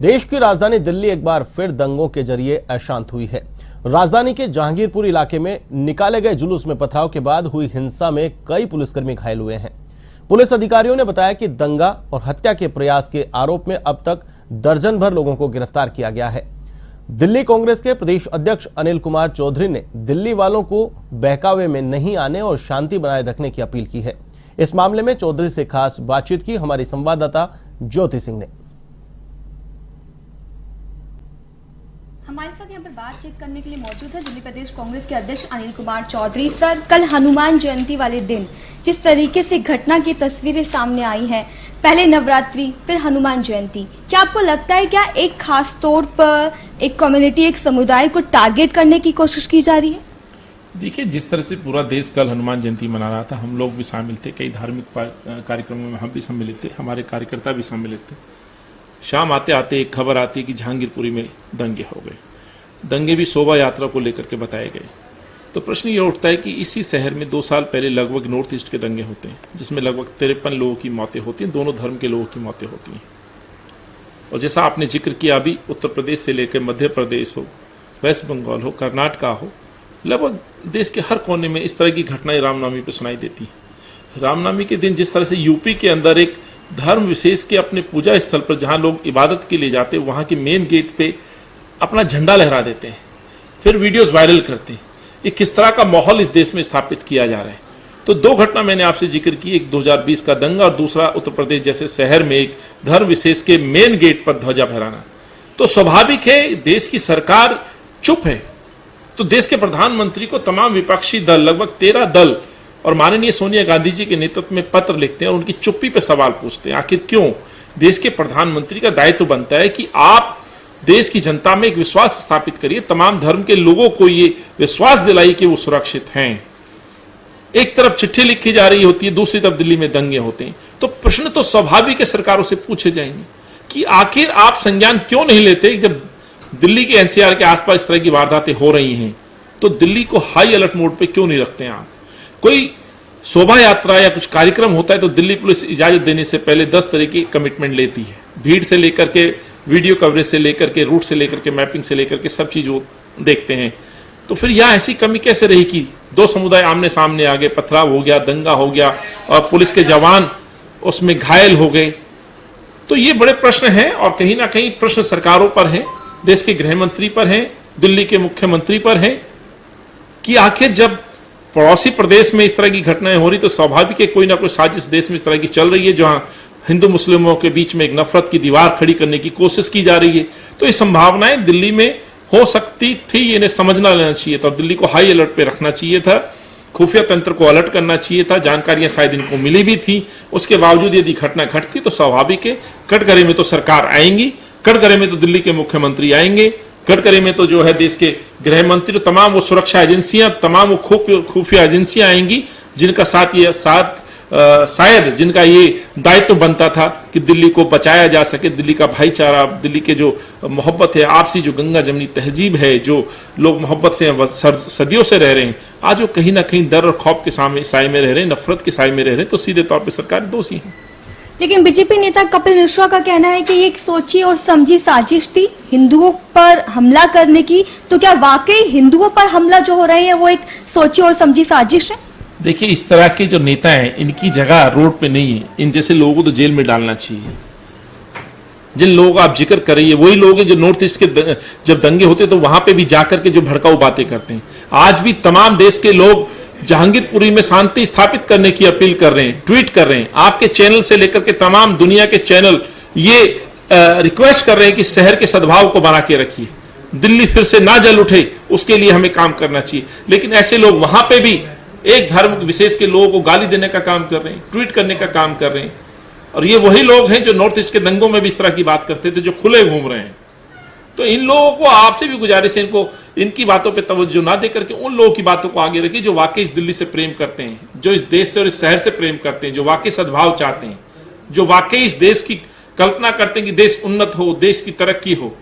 देश की राजधानी दिल्ली एक बार फिर दंगों के जरिए अशांत हुई है। राजधानी के जहांगीरपुर इलाके में निकाले गए जुलूस में पथराव के बाद हुई हिंसा में कई पुलिसकर्मी घायल हुए हैं। पुलिस अधिकारियों ने बताया कि दंगा और हत्या के प्रयास के आरोप में अब तक दर्जन भर लोगों को गिरफ्तार किया गया है। दिल्ली कांग्रेस के प्रदेश अध्यक्ष अनिल कुमार चौधरी ने दिल्ली वालों को बहकावे में नहीं आने और शांति बनाए रखने की अपील की है। इस मामले में चौधरी से खास बातचीत की हमारी संवाददाता ज्योति सिंह ने। हमारे साथ यहाँ पर बातचीत करने के लिए मौजूद है दिल्ली प्रदेश कांग्रेस के अध्यक्ष अनिल कुमार चौधरी। सर, कल हनुमान जयंती वाले दिन जिस तरीके से घटना की तस्वीरें सामने आई हैं, पहले नवरात्रि फिर हनुमान जयंती, क्या आपको लगता है क्या एक खास तौर पर एक कम्युनिटी, एक समुदाय को टारगेट करने की कोशिश की जा रही है? देखिए, जिस तरह से पूरा देश कल हनुमान जयंती मना रहा था, हम लोग भी शामिल थे, कई धार्मिक कार्यक्रमों में हम भी सम्मिलित थे, हमारे कार्यकर्ता भी सम्मिलित थे। शाम आते आते एक खबर आती है कि जहांगीरपुरी में दंगे हो गए। दंगे भी शोभा यात्रा को लेकर के बताए गए। तो प्रश्न ये उठता है कि इसी शहर में 2 साल पहले लगभग नॉर्थ ईस्ट के दंगे होते हैं, जिसमें लगभग 53 लोगों की मौतें होती हैं, दोनों धर्म के लोगों की मौतें होती हैं। और जैसा आपने जिक्र किया, अभी उत्तर प्रदेश से लेकर मध्य प्रदेश हो, वेस्ट बंगाल हो, कर्नाटका हो, लगभग देश के हर कोने में इस तरह की घटनाएं रामनवमी पर सुनाई देती हैं। रामनवमी के दिन जिस तरह से यूपी के अंदर एक धर्म विशेष के अपने पूजा स्थल पर जहां लोग इबादत के लिए जाते हैं, वहां के मेन गेट पे अपना झंडा लहरा देते हैं, फिर वीडियोस वायरल करते हैं। ये किस तरह का माहौल इस देश में स्थापित किया जा रहा है। तो 2 घटना मैंने आपसे जिक्र की, एक 2020 का दंगा और दूसरा उत्तर प्रदेश जैसे शहर में एक धर्म विशेष के मेन गेट पर ध्वजा फहराना। तो स्वाभाविक है, देश की सरकार चुप है, तो देश के प्रधानमंत्री को तमाम विपक्षी दल, लगभग 13 दल और माननीय सोनिया गांधी जी के नेतृत्व में पत्र लिखते हैं और उनकी चुप्पी पर सवाल पूछते हैं। आखिर क्यों? देश के प्रधानमंत्री का दायित्व बनता है कि आप देश की जनता में एक विश्वास स्थापित करिए, तमाम धर्म के लोगों को ये विश्वास दिलाइए कि वो सुरक्षित हैं। एक तरफ चिट्ठी लिखी जा रही होती है, दूसरी तरफ दिल्ली में दंगे होते हैं। तो प्रश्न तो स्वाभाविक है, सरकारों से पूछे जाएंगे कि आखिर आप संज्ञान क्यों नहीं लेते? जब दिल्ली के एनसीआर के आसपास इस तरह की वारदातें हो रही हैं, तो दिल्ली को हाई अलर्ट मोड पे क्यों नहीं रखते हैं आप? कोई शोभा यात्रा या कुछ कार्यक्रम होता है तो दिल्ली पुलिस इजाजत देने से पहले 10 तरह की कमिटमेंट लेती है। भीड़ से लेकर के वीडियो कवरेज से लेकर के रूट से लेकर के मैपिंग से लेकर के सब चीज वो देखते हैं। तो फिर यह ऐसी कमी कैसे रही कि 2 समुदाय आमने सामने आ गए, पथराव हो गया, दंगा हो गया और पुलिस के जवान उसमें घायल हो गए? तो ये बड़े प्रश्न हैं और कहीं ना कहीं प्रश्न सरकारों पर है, देश के गृह मंत्री पर है, दिल्ली के मुख्यमंत्री पर है कि आखिर जब पड़ोसी प्रदेश में इस तरह की घटनाएं हो रही तो स्वाभाविक है कोई ना कोई साजिश देश में इस तरह की चल रही है, जहां हिंदू मुस्लिमों के बीच में एक नफरत की दीवार खड़ी करने की कोशिश की जा रही है। तो ये संभावनाएं दिल्ली में हो सकती थी, इन्हें समझना लेना चाहिए था और दिल्ली को हाई अलर्ट पे रखना चाहिए था, खुफिया तंत्र को अलर्ट करना चाहिए था। जानकारियां शायद इनको मिली भी थी, उसके बावजूद यदि घटना घटती तो स्वाभाविक है कटघरे में तो सरकार आएंगी, कटघरे में तो दिल्ली के मुख्यमंत्री आएंगे, कटघरे में तो जो है देश के गृह मंत्री, तमाम वो सुरक्षा एजेंसियां, तमाम वो खुफिया एजेंसियां आएंगी, जिनका शायद जिनका ये दायित्व बनता था कि दिल्ली को बचाया जा सके, दिल्ली का भाईचारा, दिल्ली के जो मोहब्बत है, आपसी जो गंगा जमनी तहजीब है, जो लोग मोहब्बत से सदियों से रह रहे हैं, आज वो कहीं ना कहीं डर और खौफ के साए में रह रहे हैं, नफरत के साए में रह रहे हैं। तो सीधे तौर पर सरकार दोषी है। लेकिन बीजेपी नेता कपिल मिश्रा का कहना है कि ये एक सोची और समझी साजिश थी हिंदुओं पर हमला करने की। तो क्या वाकई हिंदुओं पर हमला जो हो रहे हैं वो एक सोची और समझी साजिश है? देखिए, इस तरह के जो नेता हैं, इनकी जगह रोड पे नहीं है। इन जैसे लोगों को तो जेल में डालना चाहिए। जिन लोगों का आप जिक्र कर रही है वही लोग हैं जो नॉर्थ ईस्ट के जब दंगे होते तो वहां पे भी जाकर के जो भड़काऊ बातें करते हैं। आज भी तमाम देश के लोग जहांगीरपुरी में शांति स्थापित करने की अपील कर रहे हैं, ट्वीट कर रहे हैं। आपके चैनल से लेकर के तमाम दुनिया के चैनल ये रिक्वेस्ट कर रहे हैं कि शहर के सद्भाव को बना के रखिए, दिल्ली फिर से ना जल उठे, उसके लिए हमें काम करना चाहिए। लेकिन ऐसे लोग वहां पे भी एक धर्म विशेष के लोगों को गाली देने का काम कर रहे हैं, ट्वीट करने का काम कर रहे हैं। और ये वही लोग हैं जो नॉर्थ ईस्ट के दंगों में भी इस तरह की बात करते थे, जो खुले घूम रहे हैं। तो इन लोगों को आपसे भी गुजारिश है, इनको इनकी बातों पे तवज्जो ना देकर के उन लोगों की बातों को आगे रखिए जो वाकई इस दिल्ली से प्रेम करते हैं, जो इस देश से और इस शहर से प्रेम करते हैं, जो वाकई सद्भाव चाहते हैं, जो वाकई इस देश की कल्पना करते हैं कि देश उन्नत हो, देश की तरक्की हो।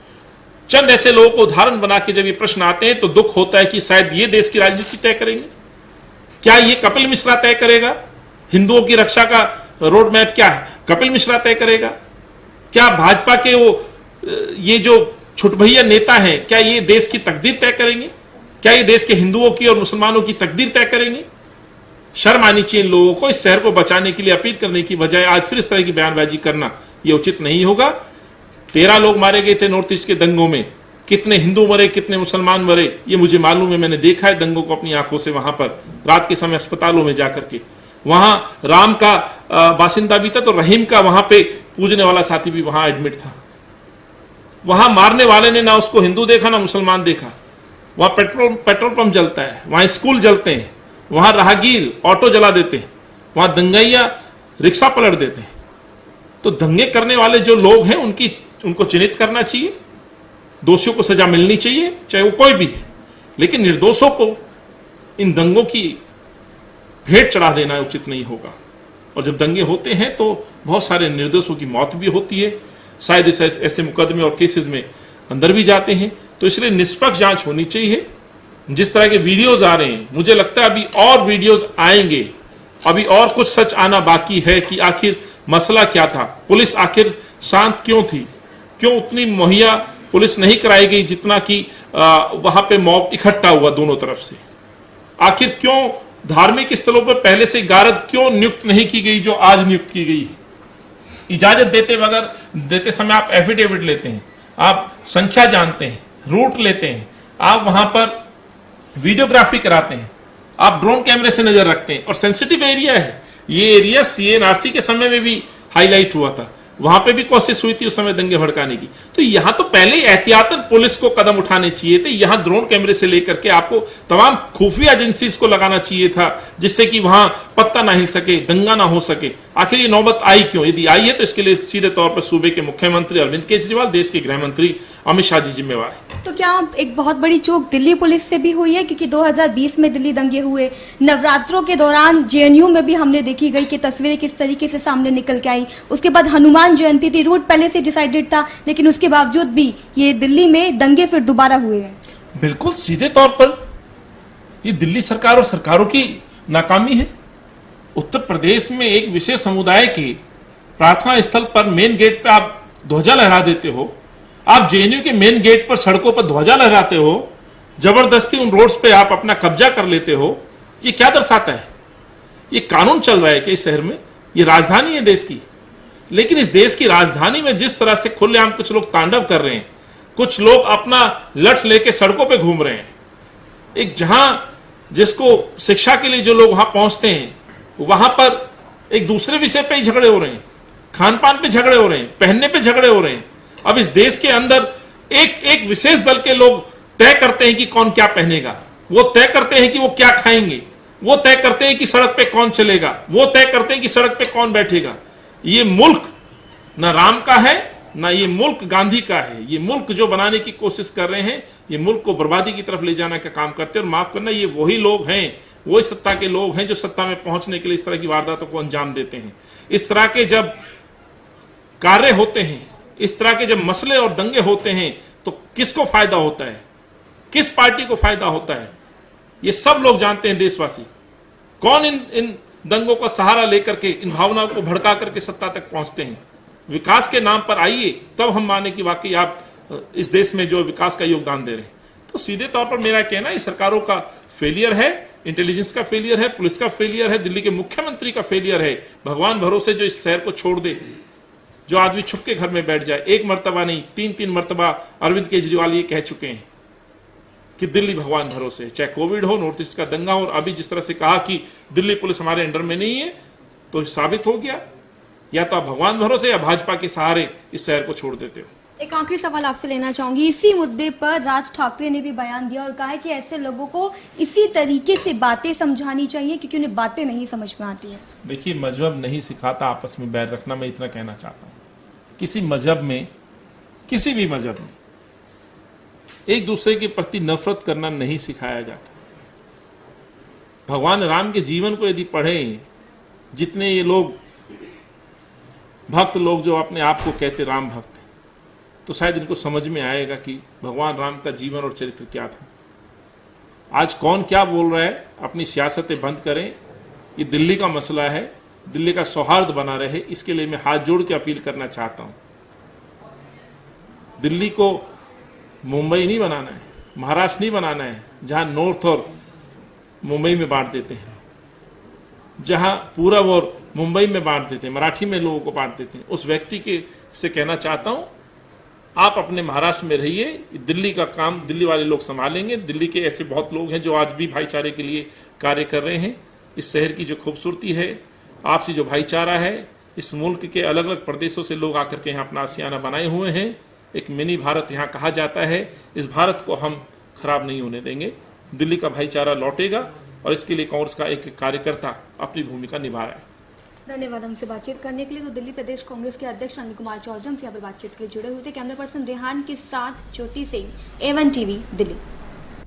चंद ऐसे लोगों को उदाहरण बना के जब ये प्रश्न आते हैं तो दुख होता है कि शायद ये देश की राजनीति तय करेंगे। क्या ये कपिल मिश्रा तय करेगा? हिंदुओं की रक्षा का रोड मैप क्या है? कपिल मिश्रा तय करेगा? क्या भाजपा के वो ये जो छुटभैया नेता हैं, क्या ये देश की तकदीर तय करेंगे? क्या ये देश के हिंदुओं की और मुसलमानों की तकदीर तय करेंगे? शर्म आनी चाहिए इन लोगों को। इस शहर को बचाने के लिए अपील करने की बजाय आज फिर इस तरह की बयानबाजी करना ये उचित नहीं होगा। 13 लोग मारे गए थे नॉर्थ ईस्ट के दंगों में। कितने हिंदू मरे, कितने मुसलमान मरे, ये मुझे मालूम है। मैंने देखा है दंगों को अपनी आंखों से, वहां पर रात के समय अस्पतालों में जाकर के। वहां राम का बासिंदा भी था तो रहीम का वहां पे पूजने वाला साथी भी वहां एडमिट था। वहां मारने वाले ने ना उसको हिंदू देखा ना मुसलमान देखा। वहां पेट्रोल पंप जलता है, वहां स्कूल जलते हैं, वहां राहगीर ऑटो जला देते हैं, वहां दंगैया रिक्शा पलट देते हैं। तो दंगे करने वाले जो लोग हैं उनको चिन्हित करना चाहिए, दोषियों को सजा मिलनी चाहिए, चाहे वो कोई भी है। लेकिन निर्दोषों को इन दंगों की भेंट चढ़ा देना उचित नहीं होगा। और जब दंगे होते हैं तो बहुत सारे निर्दोषों की मौत भी होती है, शायद ऐसे मुकदमे और केसेस में अंदर भी जाते हैं। तो इसलिए निष्पक्ष जांच होनी चाहिए। जिस तरह के वीडियोज आ रहे हैं, मुझे लगता है अभी और वीडियोज आएंगे, अभी और कुछ सच आना बाकी है कि आखिर मसला क्या था, पुलिस आखिर शांत क्यों थी, क्यों उतनी मुहैया पुलिस नहीं कराई गई जितना कि वहां पे मॉब इकट्ठा हुआ दोनों तरफ से। आखिर क्यों धार्मिक स्थलों पर पहले से गारद क्यों नियुक्त नहीं की गई जो आज नियुक्त की गई है? इजाजत देते समय आप एफिडेविट लेते हैं, आप संख्या जानते हैं, रूट लेते हैं, आप वहां पर वीडियोग्राफी कराते हैं, आप ड्रोन कैमरे से नजर रखते हैं। और सेंसिटिव एरिया है ये एरिया, सीएनआरसी के समय में भी हाईलाइट हुआ था, वहां पे भी कोशिश हुई थी उस समय दंगे भड़काने की। तो यहां तो पहले ही एहतियातन पुलिस को कदम उठाने चाहिए थे। यहां ड्रोन कैमरे से लेकर के आपको तमाम खुफिया एजेंसीज को लगाना चाहिए था, जिससे कि वहां पत्ता ना हिल सके, दंगा ना हो सके। आखिर ये नौबत आई क्यों? यदि आई है तो इसके लिए सीधे तौर पर सूबे के मुख्यमंत्री अरविंद केजरीवाल, देश के गृह मंत्री अमित शाह जी जिम्मेवार है। तो क्या एक बहुत बड़ी चूक दिल्ली पुलिस से भी हुई है? क्योंकि 2020 में दिल्ली दंगे हुए, नवरात्रों के दौरान जेएनयू में भी हमने देखी गई कि तस्वीरें किस तरीके से सामने निकल के आई। उसके बाद हनुमान जयंती थी, रूट पहले से डिसाइडेड था, लेकिन उसके बावजूद भी ये दिल्ली में दंगे फिर दोबारा हुए हैं। बिल्कुल सीधे तौर पर ये दिल्ली सरकार और सरकारों की नाकामी है। उत्तर प्रदेश में एक विशेष समुदाय के प्रार्थना स्थल पर मेन गेट पे आप ध्वजा लहरा देते हो, आप जेएनयू के मेन गेट पर सड़कों पर ध्वजा लहराते हो, जबरदस्ती उन रोड्स पे आप अपना कब्जा कर लेते हो। ये क्या दर्शाता है? ये कानून चल रहा है कि इस शहर में, ये राजधानी है देश की, लेकिन इस देश की राजधानी में जिस तरह से खुलेआम कुछ लोग तांडव कर रहे हैं, कुछ लोग अपना लठ लेके सड़कों पे घूम रहे हैं, एक जहां जिसको शिक्षा के लिए जो लोग वहां पहुंचते हैं वहां पर एक दूसरे विषय पे ही झगड़े हो रहे हैं, खान पान पे झगड़े हो रहे हैं, पहनने पे झगड़े हो रहे हैं। अब इस देश के अंदर एक विशेष दल के लोग तय करते हैं कि कौन क्या पहनेगा, वो तय करते हैं कि वो क्या खाएंगे, वो तय करते हैं कि सड़क पे कौन चलेगा, वो तय करते हैं कि सड़क पे कौन बैठेगा। ये मुल्क ना राम का है, ना ये मुल्क गांधी का है। ये मुल्क जो बनाने की कोशिश कर रहे हैं, ये मुल्क को बर्बादी की तरफ ले जाने का काम करते हैं। और माफ करना, ये वही लोग हैं, वही सत्ता के लोग हैं जो सत्ता में पहुंचने के लिए इस तरह की वारदातों को अंजाम देते हैं। इस तरह के जब कार्य होते हैं, इस तरह के जब मसले और दंगे होते हैं, तो किसको फायदा होता है, किस पार्टी को फायदा होता है, ये सब लोग जानते हैं देशवासी। कौन इन दंगों का सहारा लेकर के इन भावनाओं को भड़का करके सत्ता तक पहुंचते हैं। विकास के नाम पर आइए, तब हम माने कि वाकई आप इस देश में जो विकास का योगदान दे रहे हैं। तो सीधे तौर पर मेरा कहना है सरकारों का फेलियर है, इंटेलिजेंस का फेलियर है, पुलिस का फेलियर है, दिल्ली के मुख्यमंत्री का फेलियर है। भगवान भरोसे जो इस शहर को छोड़ दे, जो आदमी छुप के घर में बैठ जाए, एक मर्तबा नहीं 3-3 मर्तबा अरविंद केजरीवाल ये कह चुके हैं कि दिल्ली भगवान भरोसे है। चाहे कोविड हो, नॉर्थ ईस्ट का दंगा हो, और अभी जिस तरह से कहा कि दिल्ली पुलिस हमारे अंडर में नहीं है, तो साबित हो गया या तो आप भगवान भरोसे या भाजपा के सहारे इस शहर को छोड़ देते हो। एक आखिरी सवाल आपसे लेना चाहूंगी। इसी मुद्दे पर राज ठाकरे ने भी बयान दिया और कहा है कि ऐसे लोगों को इसी तरीके से बातें समझानी चाहिए क्योंकि उन्हें बातें नहीं समझ में आती है। देखिए, मजहब नहीं सिखाता आपस में बैर रखना, मैं इतना कहना चाहता हूं। किसी मजहब में, किसी भी मजहब में एक दूसरे के प्रति नफरत करना नहीं सिखाया जाता। भगवान राम के जीवन को यदि पढ़ें, जितने ये लोग भक्त लोग जो अपने आप को कहते राम भक्त हैं, तो शायद इनको समझ में आएगा कि भगवान राम का जीवन और चरित्र क्या था। आज कौन क्या बोल रहा है, अपनी सियासतें बंद करें। ये दिल्ली का मसला है, दिल्ली का सौहार्द बना रहे, इसके लिए मैं हाथ जोड़ के अपील करना चाहता हूं। दिल्ली को मुंबई नहीं बनाना है, महाराष्ट्र नहीं बनाना है जहां नॉर्थ और मुंबई में बांट देते हैं, जहां पूरब और मुंबई में बांट देते हैं, मराठी में लोगों को बांट देते हैं। उस व्यक्ति के से कहना चाहता हूं, आप अपने महाराष्ट्र में रहिए, दिल्ली का काम दिल्ली वाले लोग संभालेंगे। दिल्ली के ऐसे बहुत लोग हैं जो आज भी भाईचारे के लिए कार्य कर रहे हैं। इस शहर की जो खूबसूरती है, आपसी जो भाईचारा है, इस मुल्क के अलग अलग प्रदेशों से लोग आकर के यहाँ अपना आशियाना बनाए हुए हैं। एक मिनी भारत यहाँ कहा जाता है। इस भारत को हम खराब नहीं होने देंगे। दिल्ली का भाईचारा लौटेगा और इसके लिए कांग्रेस का एक कार्यकर्ता अपनी भूमिका निभा रहा है। धन्यवाद हमसे बातचीत करने के लिए। तो दिल्ली प्रदेश कांग्रेस के अध्यक्ष अनिल कुमार चौधरी से यहाँ पर बातचीत के लिए जुड़े हुए थे। कैमरा पर्सन रेहान के साथ ज्योति सिंह, A1 TV, दिल्ली।